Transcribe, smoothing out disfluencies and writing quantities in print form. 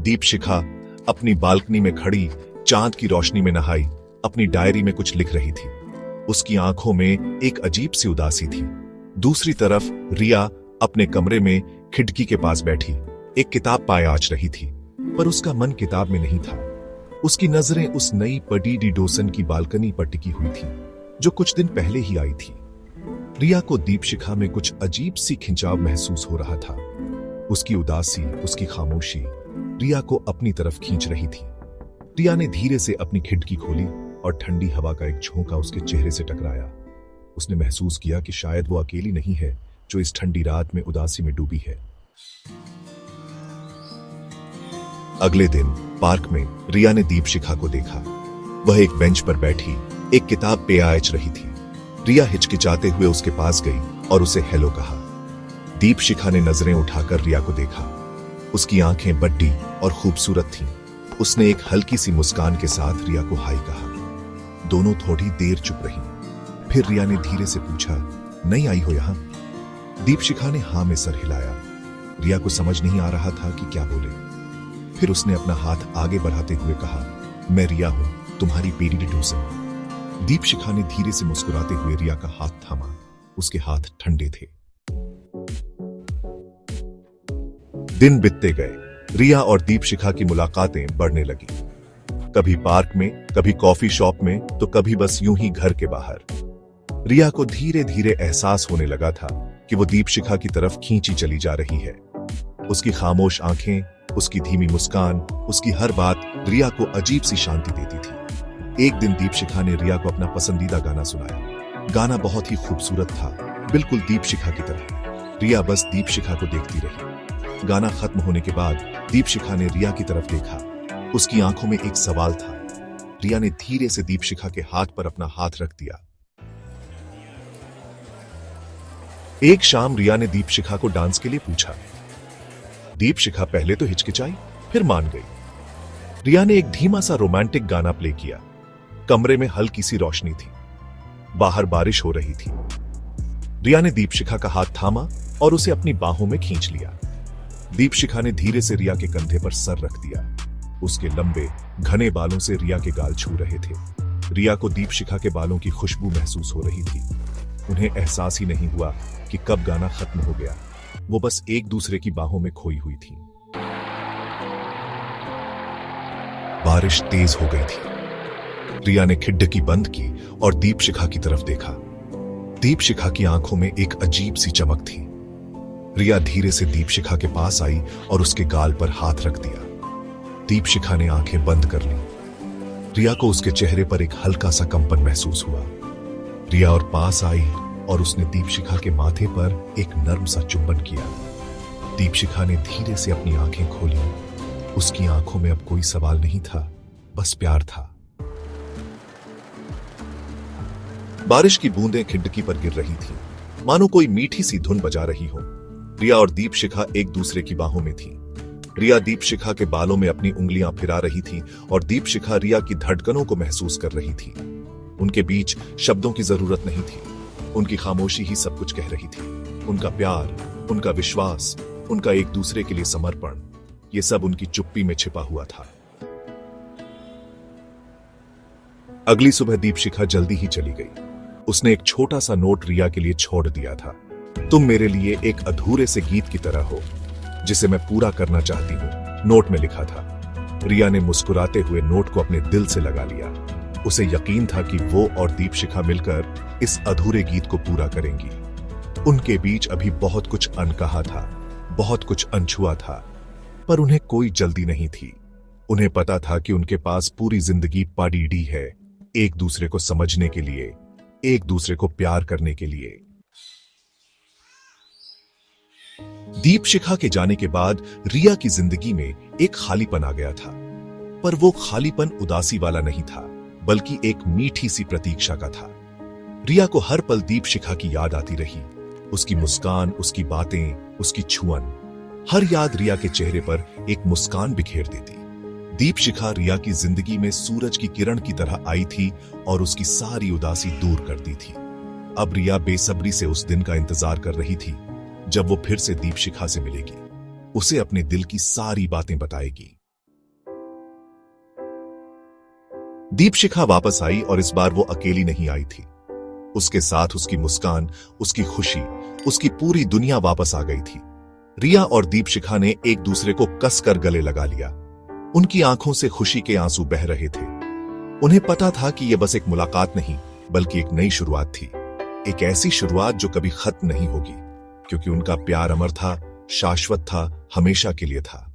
दीपशिखा अपनी बालकनी में खड़ी चांद की रोशनी में नहाई अपनी डायरी में कुछ लिख रही थी। उसकी आंखों में एक अजीब सी उदासी थी। दूसरी तरफ रिया अपने कमरे में खिड़की के पास बैठी एक किताब पाए आँच रही थी, पर उसका मन किताब में नहीं था। उसकी नजरें उस नई पडीडी डोसन की बालकनी पर टिकी हुई थी जो कुछ दिन पहले ही आई थी। रिया को दीपशिखा में कुछ अजीब सी खिंचाव महसूस हो रहा था। उसकी उदासी, उसकी खामोशी रिया को अपनी तरफ खींच रही थी। रिया ने धीरे से अपनी खिड़की खोली और ठंडी हवा का एक झोंका उसके चेहरे से टकराया। उसने महसूस किया कि शायद वो अकेली नहीं है जो इस ठंडी रात में उदासी में डूबी है। अगले दिन पार्क में रिया ने दीपशिखा को देखा। वह एक बेंच पर बैठी एक किताब पे आँच रही थी। रिया हिचकिचाते हुए उसके पास गई और उसे हेलो कहा। दीपशिखा ने नजरें उठाकर रिया को देखा। उसकी आंखें बड्डी और खूबसूरत थीं। उसने एक हल्की सी मुस्कान के साथ रिया को हाय कहा। दोनों थोड़ी देर चुप रहीं। फिर रिया ने धीरे से पूछा, नहीं आई हो यहां? दीपशिखा ने हां में सर हिलाया। रिया को समझ नहीं आ रहा था कि क्या बोले। फिर उसने अपना हाथ आगे बढ़ाते हुए कहा, मैं रिया हूं, तुम्हारी पेडी डोसन। दीपशिखा ने धीरे से मुस्कुराते हुए रिया का हाथ थामा। उसके हाथ ठंडे थे। दिन बीतते गए। रिया और दीपशिखा की मुलाकातें बढ़ने लगी। कभी पार्क में, कभी कॉफी शॉप में, तो कभी बस यूं ही घर के बाहर। रिया को धीरे धीरे एहसास होने लगा था कि वो दीपशिखा की तरफ खींची चली जा रही है। उसकी खामोश आंखें, उसकी धीमी मुस्कान, उसकी हर बात रिया को अजीब सी शांति देती थी। एक दिन दीपशिखा ने रिया को अपना पसंदीदा गाना सुनाया। गाना बहुत ही खूबसूरत था, बिल्कुल दीपशिखा की तरह। रिया बस दीपशिखा को देखती रही। गाना खत्म होने के बाद दीपशिखा ने रिया की तरफ देखा। उसकी आंखों में एक सवाल था। रिया ने धीरे से दीपशिखा के हाथ पर अपना हाथ रख दिया। एक शाम रिया ने दीपशिखा को डांस के लिए पूछा। दीपशिखा पहले तो हिचकिचाई, फिर मान गई। रिया ने एक धीमा सा रोमांटिक गाना प्ले किया। कमरे में हल्की सी रोशनी थी। बाहर बारिश हो रही थी। रिया ने दीपशिखा का हाथ थामा और उसे अपनी बाहों में खींच लिया। दीपशिखा ने धीरे से रिया के कंधे पर सर रख दिया। उसके लंबे घने बालों से रिया के गाल छू रहे थे। रिया को दीपशिखा के बालों की खुशबू महसूस हो रही थी। उन्हें एहसास ही नहीं हुआ कि कब गाना खत्म हो गया। वो बस एक दूसरे की बाहों में खोई हुई थी। बारिश तेज हो गई थी। रिया ने खिड़की बंद की और दीपशिखा की तरफ देखा। दीपशिखा की आंखों में एक अजीब सी चमक थी। रिया धीरे से दीपशिखा के पास आई और उसके गाल पर हाथ रख दिया। दीपशिखा ने आंखें बंद कर ली। रिया को उसके चेहरे पर एक हल्का सा कंपन महसूस हुआ। रिया और पास आई और उसने दीपशिखा के माथे पर एक नर्म सा चुंबन किया। दीपशिखा ने धीरे से अपनी आंखें खोली। उसकी आंखों में अब कोई सवाल नहीं था, बस प्यार था। बारिश की बूंदें खिड़की पर गिर रही थी, मानो कोई मीठी सी धुन बजा रही हो। रिया और दीपशिखा एक दूसरे की बाहों में थी। रिया दीपशिखा के बालों में अपनी उंगलियां फिरा रही थी और दीपशिखा रिया की धड़कनों को महसूस कर रही थी। उनके बीच शब्दों की जरूरत नहीं थी। उनकी खामोशी ही सब कुछ कह रही थी। उनका प्यार, उनका विश्वास, उनका एक दूसरे के लिए समर्पण, ये सब उनकी चुप्पी में छिपा हुआ था। अगली सुबह दीपशिखा जल्दी ही चली गई। उसने एक छोटा सा नोट रिया के लिए छोड़ दिया था। तुम मेरे लिए एक अधूरे से गीत की तरह हो जिसे मैं पूरा करना चाहती हूं, नोट में लिखा था। रिया ने मुस्कुराते हुए नोट को अपने दिल से लगा लिया। उसे यकीन था कि वो और दीपशिखा मिलकर इस अधूरे गीत को पूरा करेंगी। उनके बीच अभी बहुत कुछ अनकहा था, बहुत कुछ अनछुआ था, पर उन्हें कोई जल्दी नहीं थी। उन्हें पता था कि उनके पास पूरी जिंदगी पड़ी है, एक दूसरे को समझने के लिए, एक दूसरे को प्यार करने के लिए। दीपशिखा के जाने के बाद रिया की जिंदगी में एक खालीपन आ गया था, पर वो खालीपन उदासी वाला नहीं था, बल्कि एक मीठी सी प्रतीक्षा का था। रिया को हर पल दीपशिखा की याद आती रही। उसकी मुस्कान, उसकी बातें, उसकी छुअन, हर याद रिया के चेहरे पर एक मुस्कान बिखेर देती। दीपशिखा रिया की जिंदगी में सूरज की किरण की तरह आई थी और उसकी सारी उदासी दूर करती थी। अब रिया बेसब्री से उस दिन का इंतजार कर रही थी जब वो फिर से दीपशिखा से मिलेगी, उसे अपने दिल की सारी बातें बताएगी। दीपशिखा वापस आई और इस बार वो अकेली नहीं आई थी। उसके साथ उसकी मुस्कान, उसकी खुशी, उसकी पूरी दुनिया वापस आ गई थी। रिया और दीपशिखा ने एक दूसरे को कसकर गले लगा लिया। उनकी आंखों से खुशी के आंसू बह रहे थे। उन्हें पता था कि यह बस एक मुलाकात नहीं, बल्कि एक नई शुरुआत थी। एक ऐसी शुरुआत जो कभी खत्म नहीं होगी, क्योंकि उनका प्यार अमर था, शाश्वत था, हमेशा के लिए था।